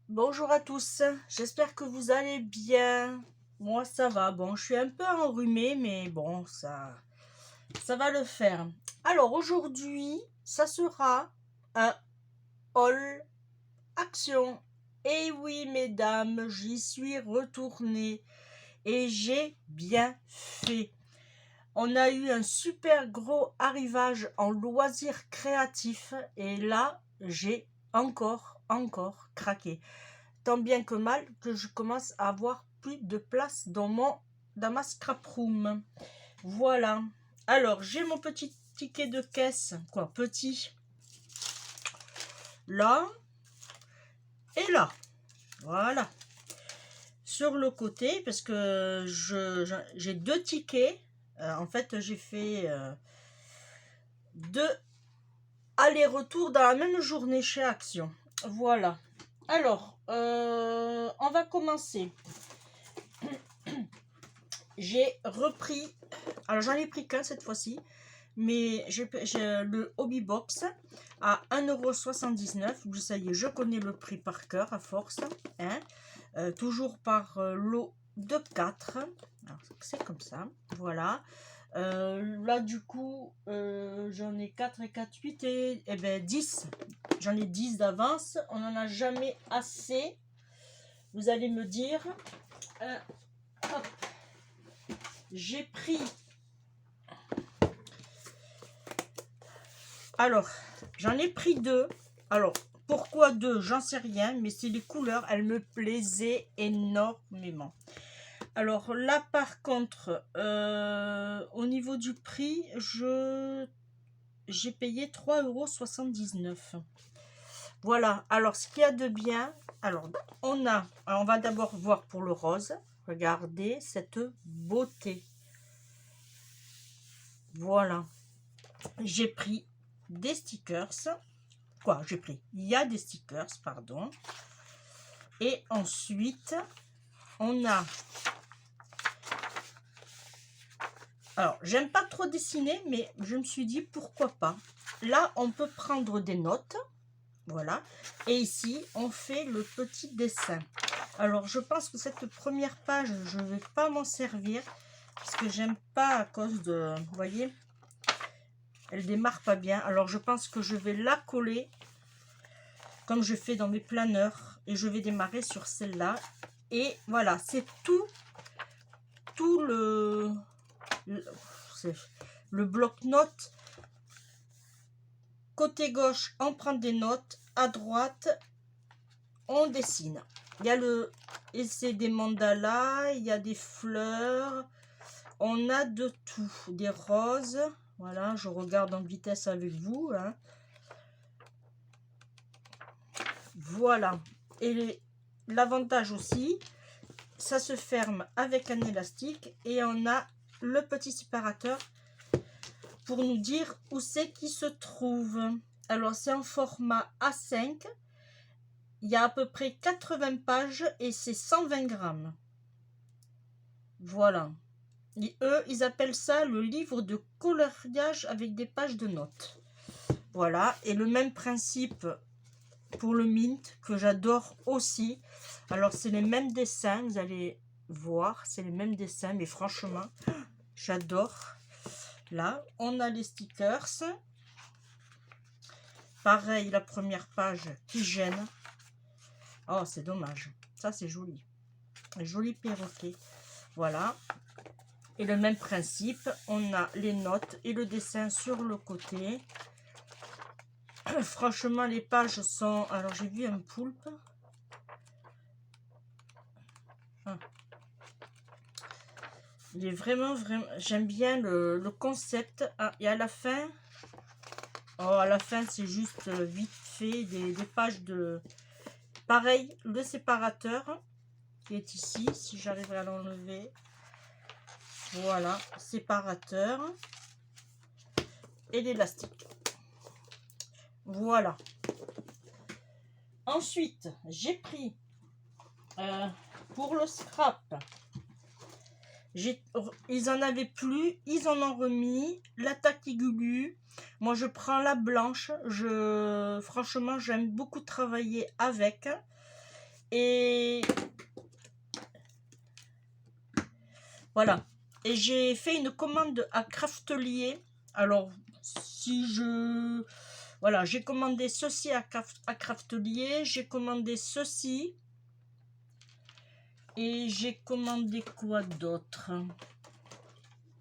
Bonjour à tous, j'espère que vous allez bien. Moi ça va, bon je suis un peu enrhumée mais bon ça va le faire. Alors aujourd'hui ça sera un haul action. Et oui mesdames, j'y suis retournée et j'ai bien fait. On a eu un super gros arrivage en loisirs créatifs et là j'ai encore craqué. Tant bien que mal que je commence à avoir plus de place dans ma scrap room. Voilà. Alors, j'ai mon petit ticket de caisse. Quoi, petit. Là. Et là. Voilà. Sur le côté, parce que j'ai deux tickets. En fait, j'ai fait deux allers-retours dans la même journée chez Action. Voilà. Alors, on va commencer. J'ai repris, alors j'en ai pris qu'un cette fois-ci, mais j'ai le Hobby Box à 1,79 €. Ça y est, je connais le prix par cœur à force. Hein. Toujours par lot de 4. C'est comme ça. Voilà. Là, du coup, j'en ai 4 et 4, 8 et ben 10. J'en ai 10 d'avance. On n'en a jamais assez. Vous allez me dire. Hop. J'ai pris. Alors, j'en ai pris deux. Alors, pourquoi deux? J'en sais rien, mais c'est les couleurs, elles me plaisaient énormément. Alors là, par contre, au niveau du prix, j'ai payé 3,79 €. Voilà, alors ce qu'il y a de bien, alors on va d'abord voir pour le rose. Regardez cette beauté. Voilà, j'ai pris des stickers. Quoi, j'ai pris? Il y a des stickers, pardon. Et ensuite, on a... Alors, j'aime pas trop dessiner, mais je me suis dit, pourquoi pas. Là, on peut prendre des notes. Voilà. Et ici, on fait le petit dessin. Alors, je pense que cette première page, je ne vais pas m'en servir. Parce que j'aime pas à cause de... Vous voyez, elle démarre pas bien. Alors, je pense que je vais la coller comme je fais dans mes planeurs. Et je vais démarrer sur celle-là. Et voilà, c'est tout le bloc-notes. Côté gauche, on prend des notes. À droite, on dessine. Il y a et c'est des mandalas, il y a des fleurs. On a de tout. Des roses. Voilà, je regarde en vitesse avec vous. Hein. Voilà. Et l'avantage aussi, ça se ferme avec un élastique et on a le petit séparateur pour nous dire où c'est qui se trouve. Alors c'est en format A5. Il y a à peu près 80 pages et c'est 120 grammes. Voilà. Et eux, ils appellent ça le livre de coloriage avec des pages de notes. Voilà. Et le même principe pour le mint que j'adore aussi. Alors c'est les mêmes dessins, vous allez voir, c'est les mêmes dessins, mais franchement, j'adore. Là, on a les stickers. Pareil, la première page qui gêne. Oh, c'est dommage. Ça, c'est joli. Un joli perroquet. Voilà. Et le même principe, on a les notes et le dessin sur le côté. Franchement, les pages sont... Alors, j'ai vu un poulpe. Ah. Il est vraiment... J'aime bien le concept. Ah, et à la fin... Oh, à la fin, c'est juste vite fait des pages de... Pareil, le séparateur qui est ici, si j'arriverai à l'enlever. Voilà, séparateur. Et l'élastique. Voilà. Ensuite, j'ai pris pour le scrap. Ils en avaient plus, ils en ont remis. La Tactigulu. Moi, je prends la blanche. Franchement, j'aime beaucoup travailler avec. Et voilà. Et j'ai fait une commande à Craftelier. Alors, si je... Voilà, j'ai commandé ceci à Craftelier. J'ai commandé ceci. Et j'ai commandé quoi d'autre?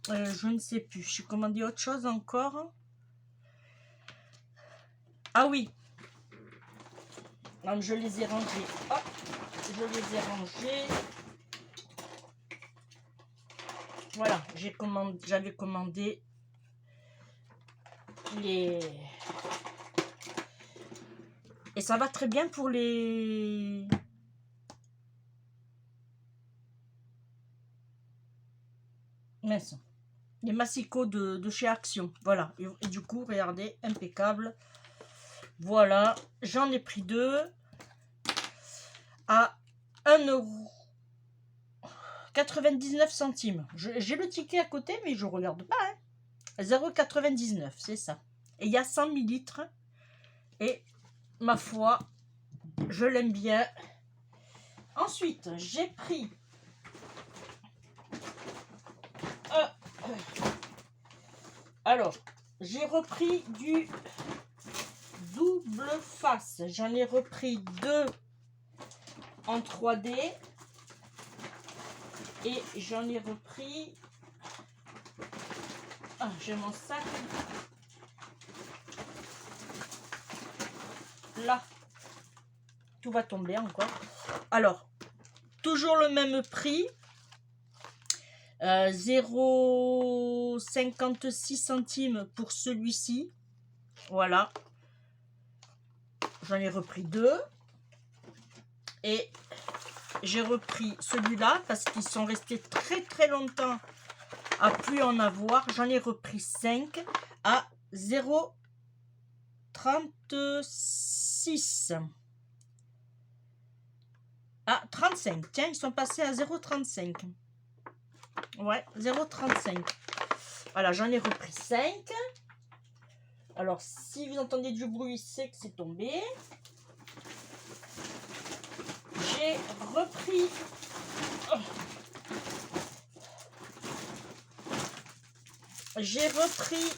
Je ne sais plus. J'ai commandé autre chose encore. Ah oui. Donc, je les ai rangés. Hop, je les ai rangés. Voilà, j'avais commandé les... Et ça va très bien pour les... Mince. Les massicots de chez Action. Voilà. Et du coup, regardez, impeccable. Voilà. J'en ai pris 2 à 1,99 €. J'ai le ticket à côté, mais je regarde pas. Hein. 0,99 €, c'est ça. Et il y a 100 millilitres. Et ma foi, je l'aime bien. Ensuite, j'ai pris... Alors, j'ai repris du double face. J'en ai repris 2 en 3D. Et j'en ai repris... Ah, j'ai mon sac. Là. Tout va tomber encore. Alors, toujours le même prix. 0,56 centimes pour celui-ci. Voilà. J'en ai repris 2. Et j'ai repris celui-là parce qu'ils sont restés très longtemps à plus en avoir. J'en ai repris 5 à 0,36. Ah, 35. Tiens, ils sont passés à 0,35. Ouais, 0,35. Voilà, j'en ai repris 5. Alors, si vous entendez du bruit, c'est que c'est tombé. J'ai repris... J'ai repris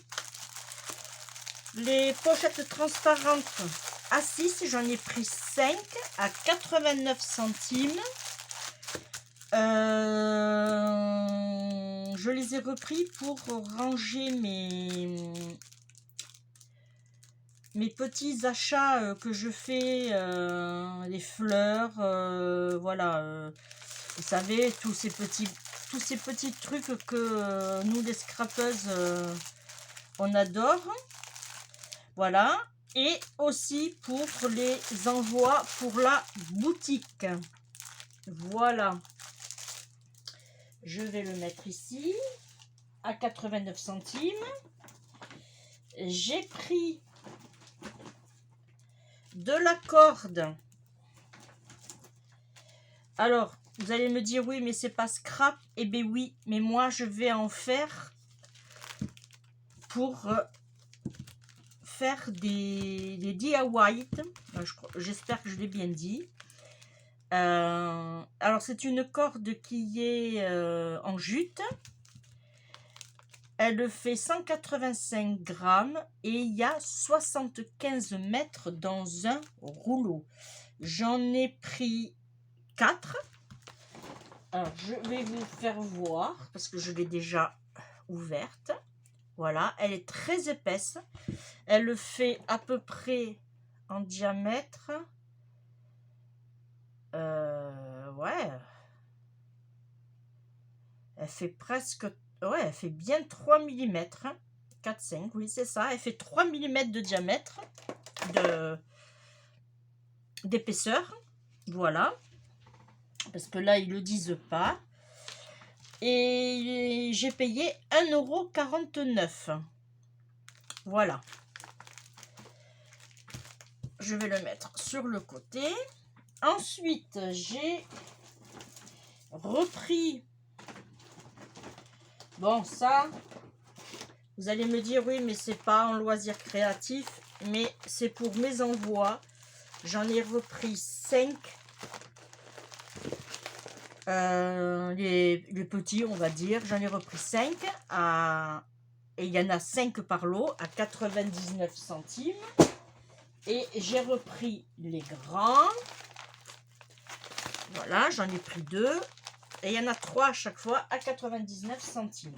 les pochettes transparentes à 6. J'en ai pris 5 à 89 centimes. Je les ai repris pour ranger mes petits achats que je fais, les fleurs, voilà. Vous savez, tous ces petits trucs que nous, les scrapeuses, on adore. Voilà. Et aussi pour les envois pour la boutique. Voilà. Je vais le mettre ici à 89 centimes. J'ai pris de la corde. Alors, vous allez me dire, oui, mais c'est pas scrap. Eh bien oui, mais moi, je vais en faire pour faire des DIY. J'espère que je l'ai bien dit. Alors, c'est une corde qui est en jute. Elle fait 185 grammes et il y a 75 mètres dans un rouleau. J'en ai pris 4. Alors, je vais vous faire voir parce que je l'ai déjà ouverte. Voilà, elle est très épaisse. Elle fait à peu près en diamètre. Ouais. Elle fait presque... Ouais, elle fait bien 3 mm. 4, 5, oui, c'est ça. Elle fait 3 mm de diamètre d'épaisseur. Voilà. Parce que là, ils ne le disent pas. Et j'ai payé 1,49 €. Voilà. Je vais le mettre sur le côté. Ensuite, j'ai repris... Bon, ça, vous allez me dire, oui, mais c'est pas un loisir créatif, mais c'est pour mes envois. J'en ai repris 5 les petits, on va dire. J'en ai repris 5 et il y en a 5 par lot à 99 centimes. Et j'ai repris les grands. Voilà, j'en ai pris 2. Et il y en a 3 à chaque fois à 99 centimes.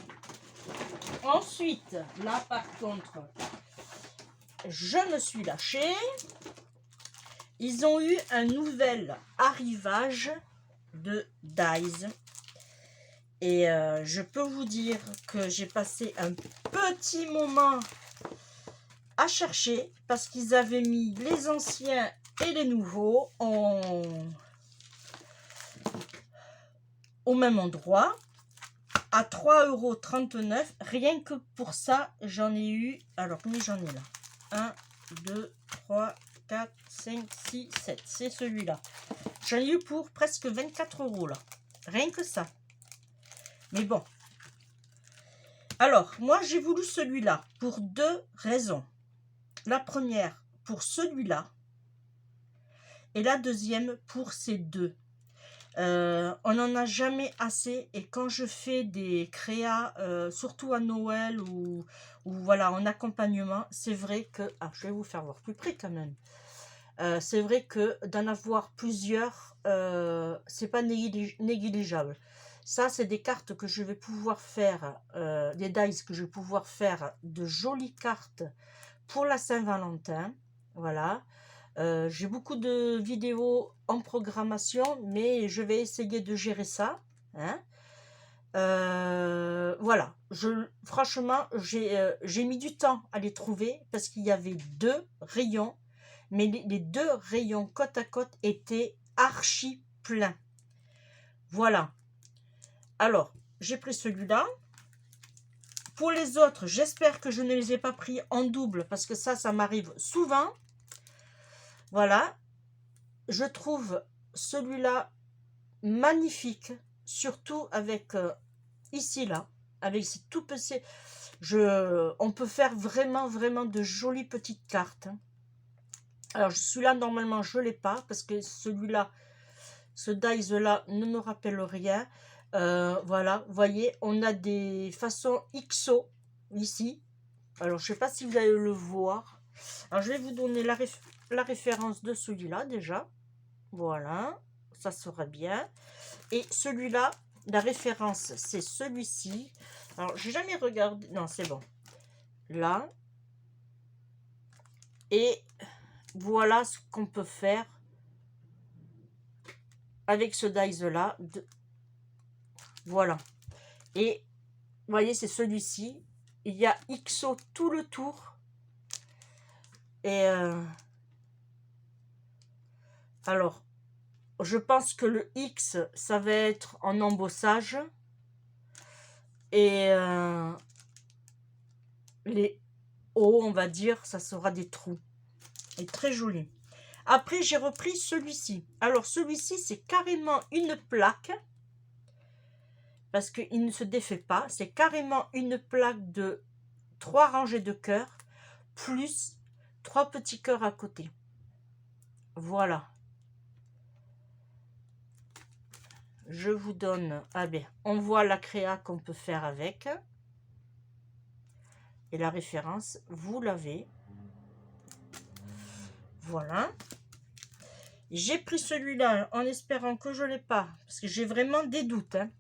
Ensuite, là par contre, je me suis lâchée. Ils ont eu un nouvel arrivage de Dies. Et je peux vous dire que j'ai passé un petit moment à chercher parce qu'ils avaient mis les anciens et les nouveaux au même endroit à 3,39 €. Rien que pour ça, j'en ai eu. Alors, combien j'en ai là? 1, 2, 3, 4, 5, 6, 7. C'est celui-là. J'en ai eu pour presque 24 € là. Rien que ça. Mais bon. Alors, moi, j'ai voulu celui-là pour 2 raisons. La première, pour celui-là. Et la deuxième, pour ces 2. On n'en a jamais assez. Et quand je fais des créas, surtout à Noël ou voilà, en accompagnement, c'est vrai que... Ah, je vais vous faire voir plus près quand même. C'est vrai que d'en avoir plusieurs, c'est pas négligeable. Ça, c'est des cartes que je vais pouvoir faire, des dice que je vais pouvoir faire de jolies cartes pour la Saint-Valentin. Voilà. J'ai beaucoup de vidéos en programmation, mais je vais essayer de gérer ça. Hein. Voilà. Franchement, j'ai mis du temps à les trouver parce qu'il y avait 2 rayons. Mais les 2 rayons côte à côte étaient archi pleins. Voilà. Alors, j'ai pris celui-là. Pour les autres, j'espère que je ne les ai pas pris en double parce que ça m'arrive souvent. Voilà. Je trouve celui-là magnifique, surtout avec ici, là, avec ces tout petits... On peut faire vraiment de jolies petites cartes. Alors, celui-là, normalement, je ne l'ai pas parce que celui-là, ce dice-là ne me rappelle rien. Voilà, vous voyez, on a des façons XO ici. Alors, je ne sais pas si vous allez le voir. Alors, je vais vous donner la référence de celui-là déjà. Voilà, ça sera bien. Et celui-là, la référence, c'est celui-ci. Alors, j'ai jamais regardé. Non, c'est bon. Là. Et voilà ce qu'on peut faire avec ce dice-là. Voilà. Et vous voyez, c'est celui-ci. Il y a XO tout le tour. Et alors, je pense que le X, ça va être en embossage. Et les O, on va dire, ça sera des trous. Et très joli. Après, j'ai repris celui-ci. Alors, celui-ci, c'est carrément une plaque. Parce qu'il ne se défait pas. C'est carrément une plaque de 3 rangées de cœurs. Plus 3 petits cœurs à côté. Voilà. Je vous donne... Ah bien, on voit la créa qu'on peut faire avec. Et la référence, vous l'avez. Voilà. J'ai pris celui-là en espérant que je ne l'ai pas. Parce que j'ai vraiment des doutes. Hein.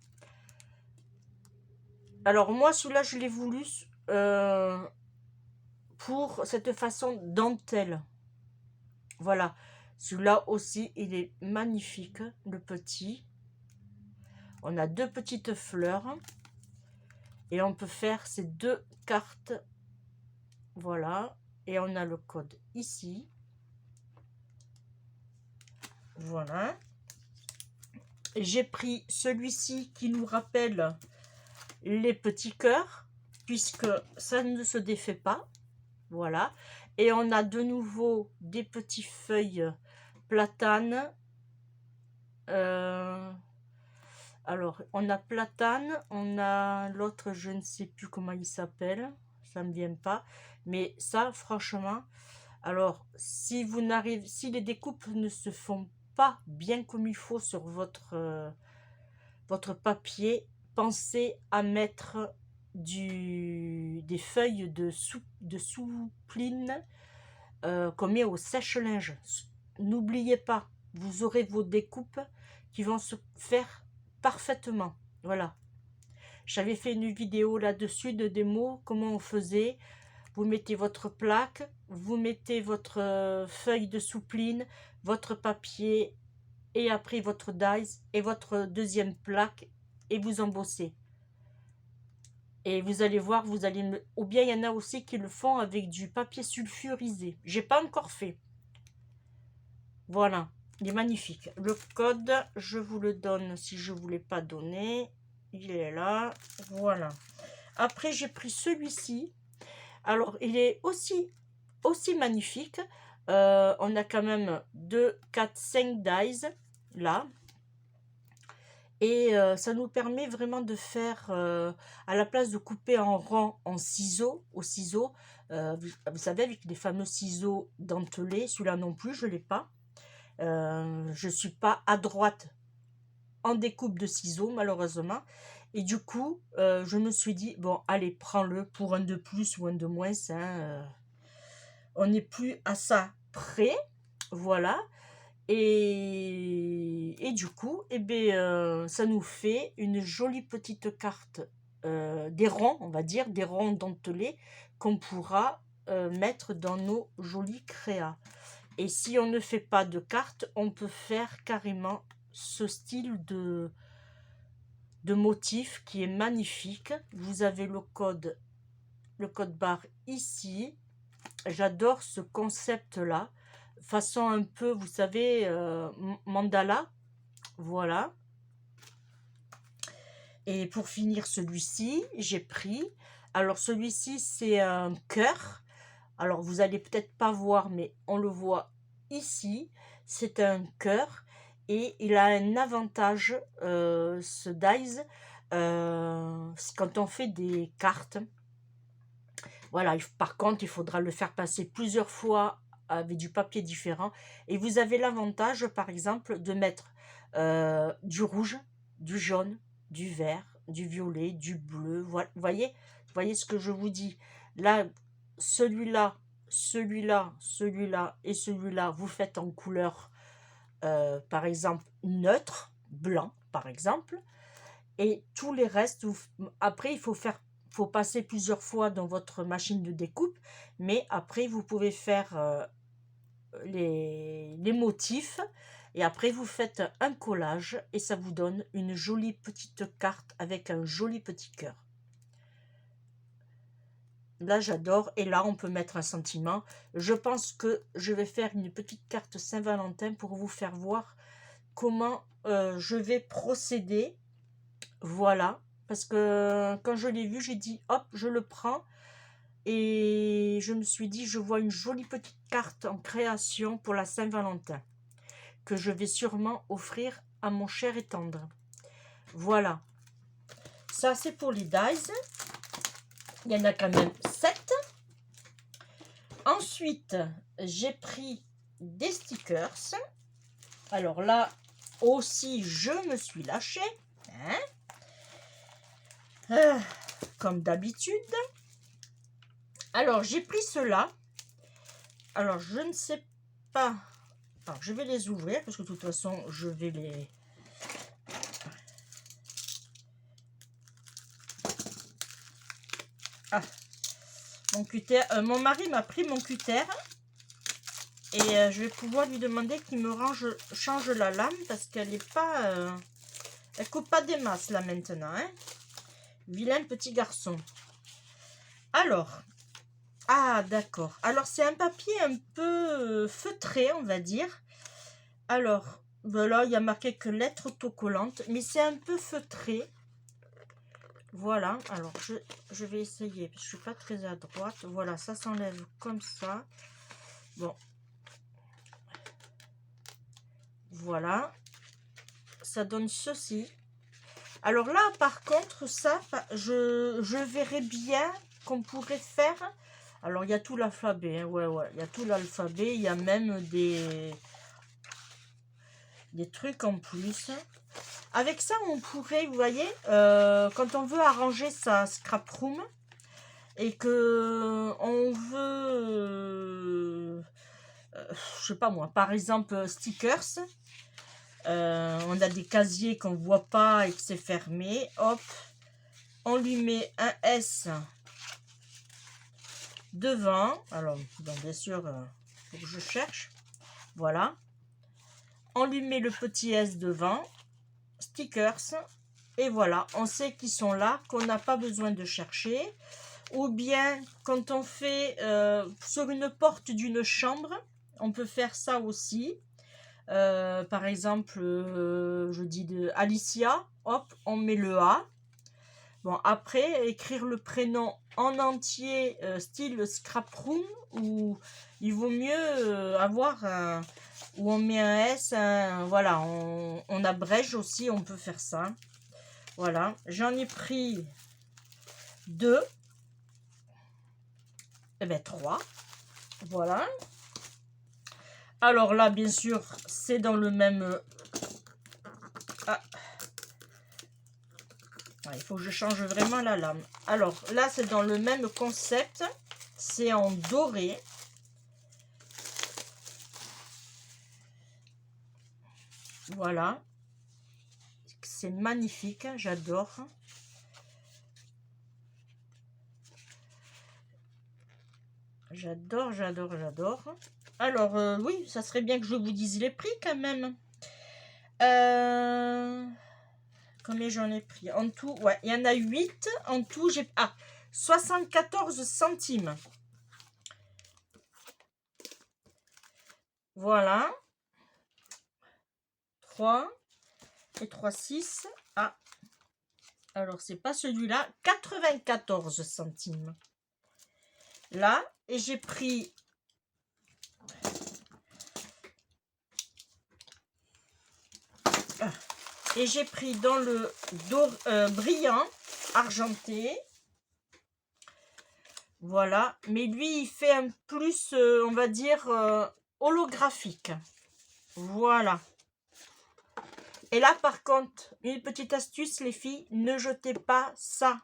Alors moi, celui-là, je l'ai voulu pour cette façon dentelle. Voilà. Celui-là aussi, il est magnifique, le petit. On a 2 petites fleurs. Et on peut faire ces 2 cartes. Voilà. Et on a le code ici. Voilà. J'ai pris celui-ci qui nous rappelle les petits cœurs, puisque ça ne se défait pas. Voilà. Et on a de nouveau des petites feuilles platane. Alors, on a platane, on a l'autre, je ne sais plus comment il s'appelle, ça ne me vient pas. Mais ça, franchement, alors, si les découpes ne se font pas bien comme il faut sur votre votre papier, pensez à mettre des feuilles de soupline qu'on met au sèche-linge. N'oubliez pas, vous aurez vos découpes qui vont se faire parfaitement. Voilà. J'avais fait une vidéo là-dessus de démo, comment on faisait. Vous mettez votre plaque, vous mettez votre feuille de soupline, votre papier et après votre dies et votre deuxième plaque et vous embossez. Et vous allez voir, vous allez ou bien il y en a aussi qui le font avec du papier sulfurisé. J'ai pas encore fait. Voilà, il est magnifique. Le code, je vous le donne si je ne vous l'ai pas donné. Il est là, voilà. Après, j'ai pris celui-ci. Alors, il est aussi magnifique. On a quand même 2, 4, 5 dies, là. Et ça nous permet vraiment de faire, à la place de couper en rang en ciseaux, au ciseau, vous savez, avec les fameux ciseaux dentelés, celui-là non plus, je ne l'ai pas. Je ne suis pas adroite en découpe de ciseaux, malheureusement. Et du coup, je me suis dit, bon, allez, prends-le pour un de plus ou un de moins. Hein, on n'est plus à ça près. Voilà. Et du coup, eh bien, ça nous fait une jolie petite carte, des ronds, on va dire, des ronds dentelés qu'on pourra mettre dans nos jolis créas. Et si on ne fait pas de carte, on peut faire carrément ce style de motif qui est magnifique. Vous avez le code barre ici. J'adore ce concept-là. Façon un peu, vous savez, mandala. Voilà. Et pour finir celui-ci, j'ai pris... Alors celui-ci, c'est un cœur. Alors vous allez peut-être pas voir, mais on le voit ici. C'est un cœur. Et il a un avantage, ce dies, quand on fait des cartes. Voilà, par contre, il faudra le faire passer plusieurs fois avec du papier différent. Et vous avez l'avantage, par exemple, de mettre du rouge, du jaune, du vert, du violet, du bleu. Voilà, vous voyez ce que je vous dis. Là, celui-là, celui-là, celui-là et celui-là, vous faites en couleur, par exemple, neutre, blanc, par exemple. Et tous les restes, après, il faut passer plusieurs fois dans votre machine de découpe, mais après vous pouvez faire les motifs et après vous faites un collage et ça vous donne une jolie petite carte avec un joli petit cœur. Là j'adore, et là on peut mettre un sentiment. Je pense que je vais faire une petite carte Saint-Valentin pour vous faire voir comment je vais procéder. Voilà. Parce que quand je l'ai vu, j'ai dit, hop, je le prends. Et je me suis dit, je vois une jolie petite carte en création pour la Saint-Valentin, que je vais sûrement offrir à mon cher et tendre. Voilà. Ça, c'est pour les dies. Il y en a quand même 7. Ensuite, j'ai pris des stickers. Alors là, aussi, je me suis lâchée. Hein, comme d'habitude. Alors, j'ai pris ceux-là. Alors, je ne sais pas. Alors, je vais les ouvrir parce que de toute façon, je vais les... Ah, mon cutter. Mon mari m'a pris mon cutter. Et je vais pouvoir lui demander qu'il me change la lame parce qu'elle n'est pas... elle coupe pas des masses là maintenant. Hein. Vilain petit garçon. Alors... Ah, d'accord. Alors, c'est un papier un peu feutré, on va dire. Alors, voilà, il y a marqué que lettres autocollantes, mais c'est un peu feutré. Voilà, alors, je vais essayer, parce que je ne suis pas très à droite. Voilà, ça s'enlève comme ça. Bon. Voilà. Ça donne ceci. Alors là, par contre, ça, je verrais bien qu'on pourrait faire... Alors, il y a tout l'alphabet, hein, ouais, il y a tout l'alphabet, il y a même des des trucs en plus. Avec ça, on pourrait, vous voyez, quand on veut arranger sa scrap room et que on veut, je sais pas moi, par exemple, stickers. On a des casiers qu'on voit pas et que c'est fermé. Hop, on lui met un S devant. Alors, bon, bien sûr, faut que je cherche. Voilà. On lui met le petit S devant. Stickers. Et voilà, on sait qu'ils sont là, qu'on n'a pas besoin de chercher. Ou bien, quand on fait sur une porte d'une chambre, on peut faire ça aussi. Par exemple, je dis de Alicia, hop, on met le A. Bon, après, écrire le prénom en entier, style scrap room, ou il vaut mieux avoir un, où on met un S, voilà, on abrège aussi, on peut faire ça. Voilà, j'en ai pris 2, et bien 3, voilà. Alors là, bien sûr, c'est dans le même... Ah. Il faut que je change vraiment la lame. Alors là, c'est dans le même concept. C'est en doré. Voilà. C'est magnifique. J'adore. J'adore, j'adore, j'adore. Alors, oui, ça serait bien que je vous dise les prix quand même. Combien j'en ai pris? En tout, ouais, il y en a 8. En tout, j'ai... Ah, 74 centimes. Voilà. 3 et 3, 6. Ah, alors c'est pas celui-là. 94 centimes. Là, et j'ai pris... Et j'ai pris dans le brillant, argenté. Voilà. Mais lui, il fait un plus, on va dire, holographique. Voilà. Et là, par contre, une petite astuce, les filles, ne jetez pas ça.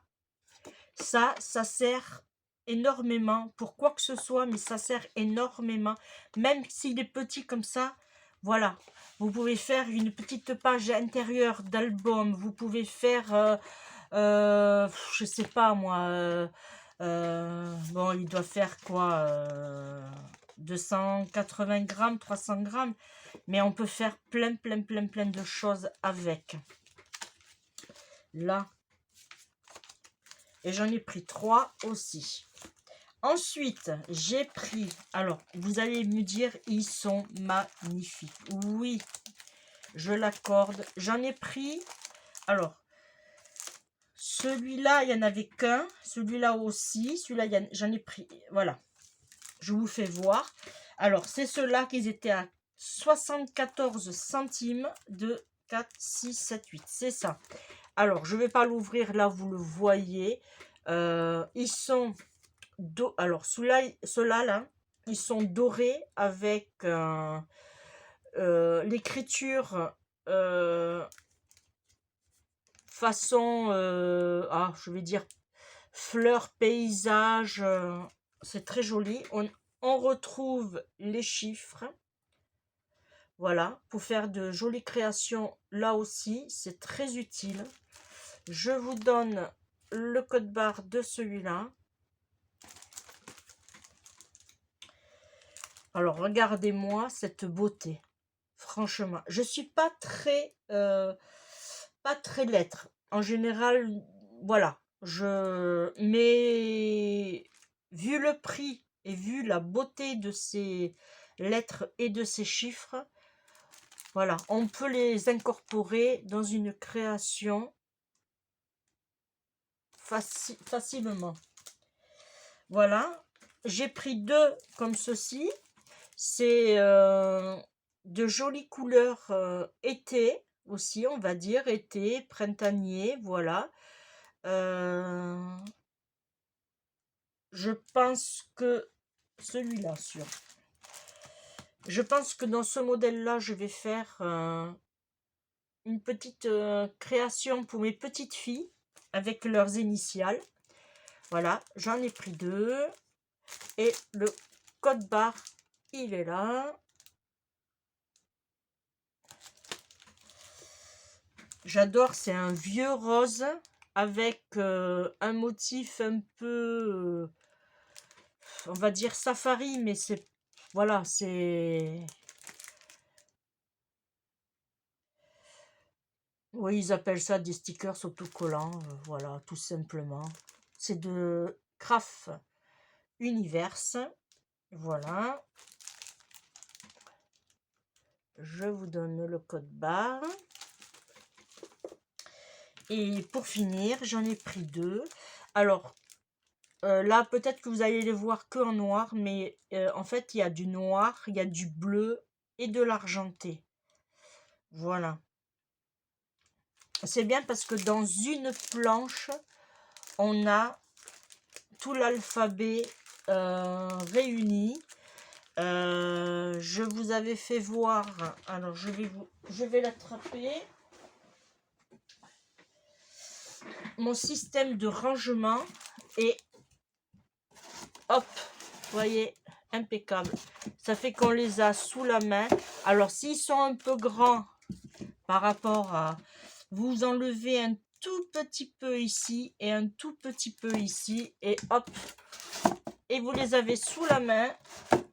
Ça sert énormément pour quoi que ce soit, mais ça sert énormément. Même s'il est petit comme ça, voilà. Vous pouvez faire une petite page intérieure d'album. Vous pouvez faire, je sais pas moi, bon, il doit faire quoi, 280 grammes, 300 grammes. Mais on peut faire plein de choses avec. Là. Et j'en ai pris 3 aussi. Ensuite, j'ai pris... Alors, vous allez me dire, ils sont magnifiques. Oui, je l'accorde. J'en ai pris... Alors, celui-là, il n'y en avait qu'un. Celui-là aussi. Celui-là, j'en ai pris... Voilà. Je vous fais voir. Alors, c'est ceux-là qui étaient à 74 centimes de 4, 6, 7, 8. C'est ça. Alors, je ne vais pas l'ouvrir là, vous le voyez. Ils sont... Alors, ceux-là, là, ils sont dorés avec l'écriture façon, je vais dire, fleurs, paysage. C'est très joli. On retrouve les chiffres. Voilà, pour faire de jolies créations, là aussi, c'est très utile. Je vous donne le code barre de celui-là. Alors, regardez-moi cette beauté. Franchement, je suis pas très lettre. En général, voilà. Mais vu le prix et vu la beauté de ces lettres et de ces chiffres, voilà, on peut les incorporer dans une création facilement. Voilà, j'ai pris 2 comme ceci. C'est de jolies couleurs été aussi, on va dire, été, printanier, voilà. Je pense que celui-là, Je pense que dans ce modèle-là, je vais faire une petite création pour mes petites filles avec leurs initiales. Voilà, j'en ai pris 2. Et le code barre, il est là. J'adore, c'est un vieux rose avec un motif un peu, on va dire safari, mais c'est, voilà, c'est... Oui, ils appellent ça des stickers autocollants, voilà, tout simplement. C'est de Craft Universe, voilà. Je vous donne le code barre. Et pour finir, j'en ai pris 2. Alors, là, peut-être que vous allez les voir que en noir, mais en fait, il y a du noir, il y a du bleu et de l'argenté. Voilà. C'est bien parce que dans une planche, on a tout l'alphabet réuni. Je vous avais fait voir, alors je vais l'attraper. Mon système de rangement et hop, voyez, impeccable. Ça fait qu'on les a sous la main. Alors s'ils sont un peu grands par rapport à, vous enlevez un tout petit peu ici et un tout petit peu ici et hop, et vous les avez sous la main.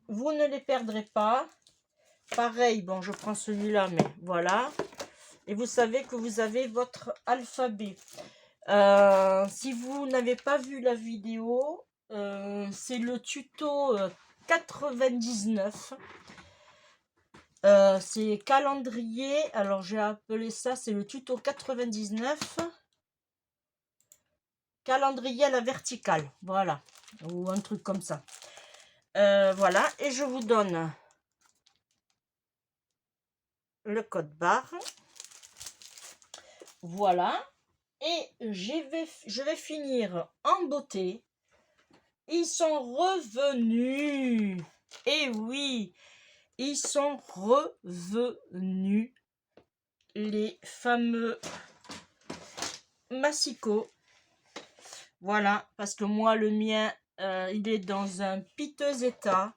Vous ne les perdrez pas. Pareil, bon, je prends celui-là, mais voilà. Et vous savez que vous avez votre alphabet. Si vous n'avez pas vu la vidéo, c'est le tuto 99. C'est calendrier. Alors j'ai appelé ça, c'est le tuto 99. Calendrier à la verticale. Voilà. Ou un truc comme ça. Voilà. Et je vous donne le code barre. Voilà. Et je vais finir en beauté. Ils sont revenus. Et oui, ils sont revenus. Les fameux massicots. Voilà, parce que moi, le mien, il est dans un piteux état.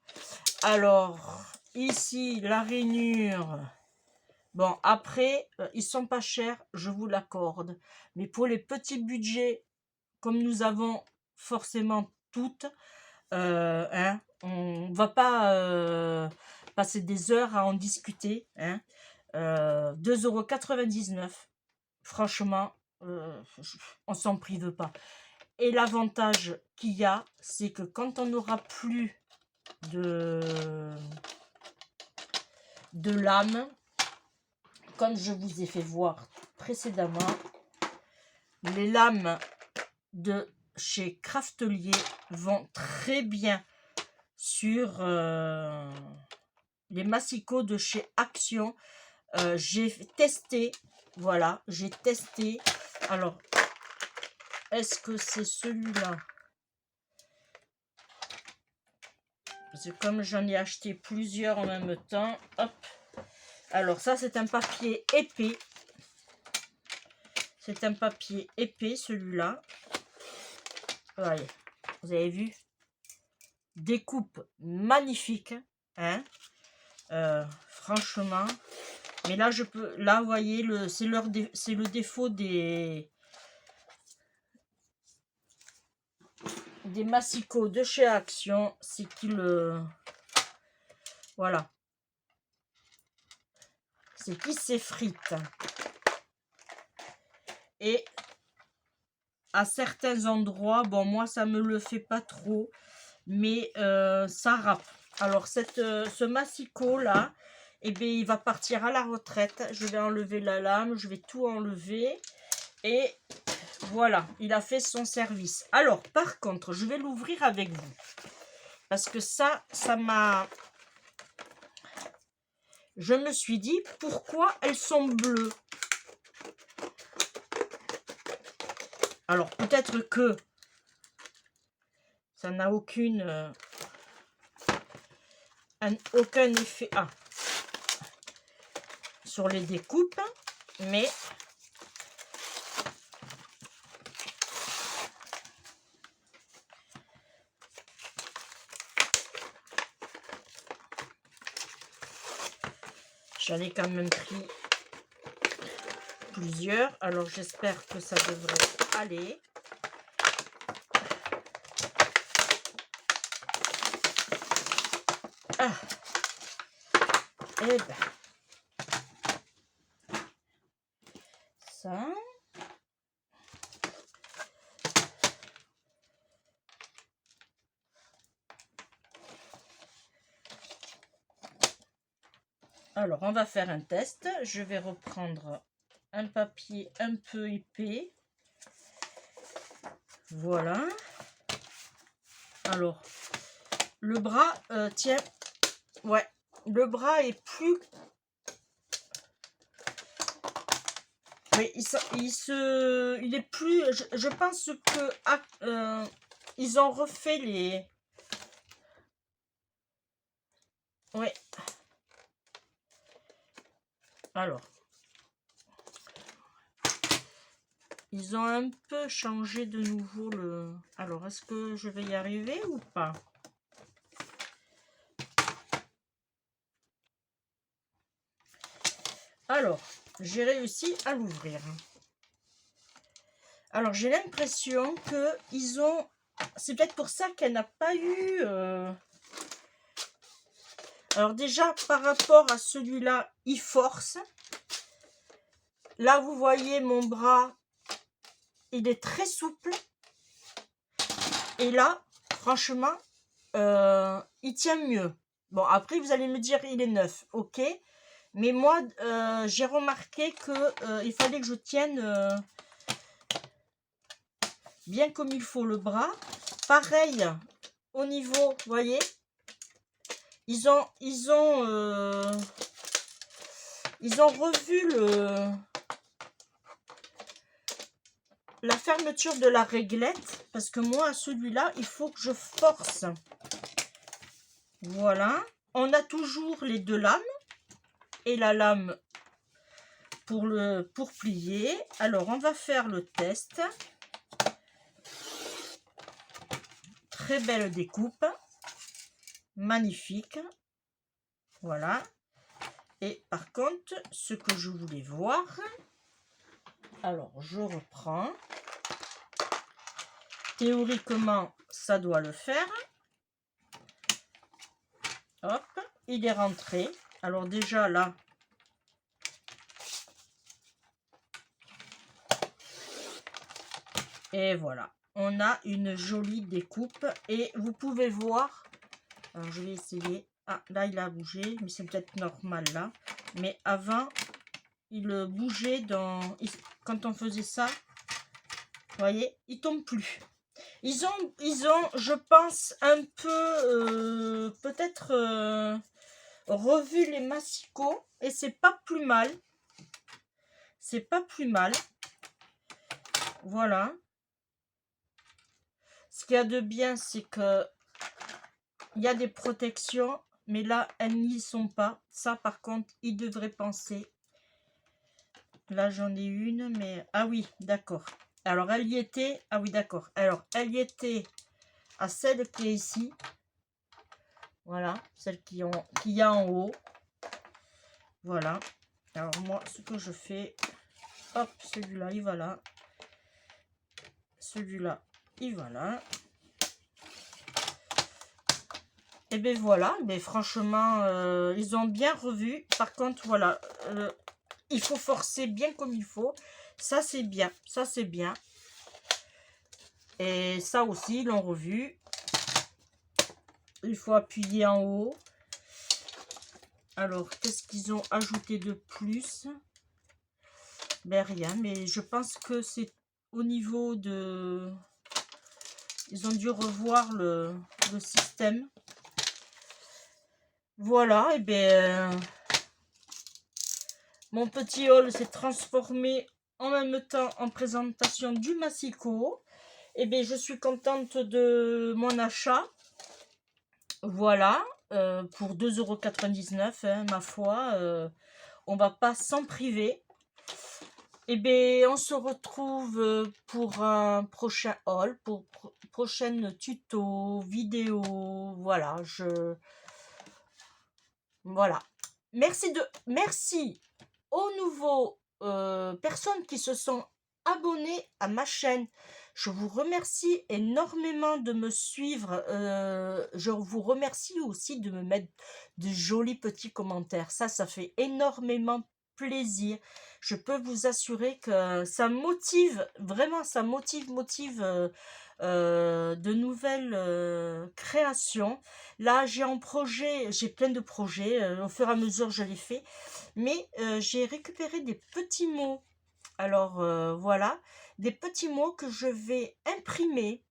Alors, ici, la rainure. Bon, après, ils sont pas chers, je vous l'accorde. Mais pour les petits budgets, comme nous avons forcément toutes, hein, on va pas passer des heures à en discuter. Hein. 2,99 €. Franchement, on s'en prive pas. Et l'avantage qu'il y a, c'est que quand on n'aura plus de lames, comme je vous ai fait voir précédemment, les lames de chez Craftelier vont très bien sur les massicots de chez Action. J'ai testé, voilà, j'ai testé. Alors, est-ce que c'est celui-là? Parce que comme j'en ai acheté plusieurs en même temps, hop. Alors ça, c'est un papier épais. C'est un papier épais, celui-là. Voyez, vous avez vu? Découpe magnifique, hein. Franchement. Mais là, je peux. Là, vous voyez, c'est le défaut des massicots de chez Action, c'est qu'ils voilà, c'est qu'ils s'effritent. Et à certains endroits, bon, moi, ça me le fait pas trop, mais ça râpe. Alors, ce massicot là, eh bien, il va partir à la retraite. Je vais enlever la lame, je vais tout enlever. Et voilà, il a fait son service. Alors, par contre, je vais l'ouvrir avec vous. Parce que ça m'a... Je me suis dit, pourquoi elles sont bleues? Alors, peut-être que ça n'a aucune aucun effet sur les découpes, mais j'en ai quand même pris plusieurs, alors j'espère que ça devrait aller. Et ben ça. Alors, on va faire un test. Je vais reprendre un papier un peu épais. Voilà. Alors, le bras, tiens, ouais, le bras est plus... Oui, il est plus... Je pense que ils ont refait les... Oui. Alors, ils ont un peu changé de nouveau le... Alors, est-ce que je vais y arriver ou pas? Alors, j'ai réussi à l'ouvrir. Alors, j'ai l'impression que ils ont... C'est peut-être pour ça qu'elle n'a pas eu... Alors déjà, par rapport à celui-là, il force. Là, vous voyez mon bras, il est très souple. Et là, franchement, il tient mieux. Bon, après, vous allez me dire, il est neuf, ok. Mais moi, j'ai remarqué que il fallait que je tienne bien comme il faut le bras. Pareil, au niveau, vous voyez, ils ont revu la fermeture de la réglette, parce que moi, celui-là, il faut que je force. Voilà. On a toujours les deux lames et la lame pour plier. Alors, on va faire le test. Très belle découpe. Magnifique. Voilà. Et par contre, ce que je voulais voir... Alors, je reprends. Théoriquement, ça doit le faire. Hop, il est rentré. Alors déjà, là... Et voilà. On a une jolie découpe. Et vous pouvez voir... Alors, je vais essayer... Ah, là, il a bougé. Mais c'est peut-être normal, là. Mais avant, il bougeait quand on faisait ça. Vous voyez, il tombe plus. Ils ont, je pense, un peu, peut-être revu les massicots. Et c'est pas plus mal. C'est pas plus mal. Voilà. Ce qu'il y a de bien, c'est que il y a des protections. Mais là, elles n'y sont pas. Ça, par contre, ils devraient penser. Là, j'en ai une, mais... Ah oui, d'accord. Alors, elle y était... Ah oui, d'accord. Alors, elle y était à celle qui est ici. Voilà, celle qui y a en haut. Voilà. Alors, moi, ce que je fais... Hop, celui-là, il va là. Celui-là, il va là. Et bien, voilà. Mais franchement, ils ont bien revu. Par contre, voilà... il faut forcer bien comme il faut. Ça, c'est bien. Ça, c'est bien. Et ça aussi, ils l'ont revu. Il faut appuyer en haut. Alors, qu'est-ce qu'ils ont ajouté de plus? Ben, rien. Mais je pense que c'est au niveau de... Ils ont dû revoir le système. Voilà. Et bien... mon petit haul s'est transformé en même temps en présentation du massicot. Et bien, je suis contente de mon achat. Voilà. pour 2,99 €, hein, ma foi, on va pas s'en priver. Eh bien, on se retrouve pour un prochain haul, pour prochaine tuto, vidéo. Voilà, voilà. Merci aux nouveaux personnes qui se sont abonnées à ma chaîne. Je vous remercie énormément de me suivre. Je vous remercie aussi de me mettre de jolis petits commentaires. Ça fait énormément plaisir. Je peux vous assurer que ça motive, vraiment, ça motive de nouvelles créations. Là, j'ai plein de projets. Au fur et à mesure, je les fais. Mais j'ai récupéré des petits mots. Alors voilà, des petits mots que je vais imprimer,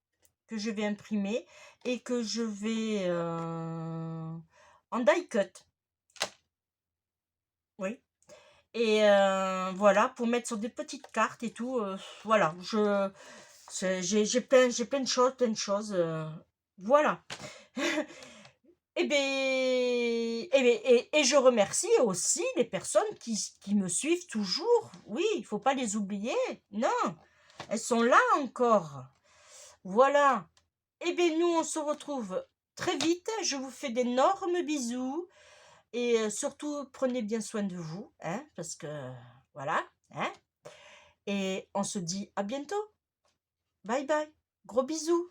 et que je vais en die cut. Oui. Et voilà, pour mettre sur des petites cartes et tout. Voilà, j'ai plein de choses. Voilà. Et bien, et je remercie aussi les personnes qui me suivent toujours. Oui, il ne faut pas les oublier. Non, elles sont là encore. Voilà. Et bien, nous, on se retrouve très vite. Je vous fais d'énormes bisous. Et surtout, prenez bien soin de vous, hein, parce que voilà, hein. Et on se dit à bientôt. Bye bye. Gros bisous.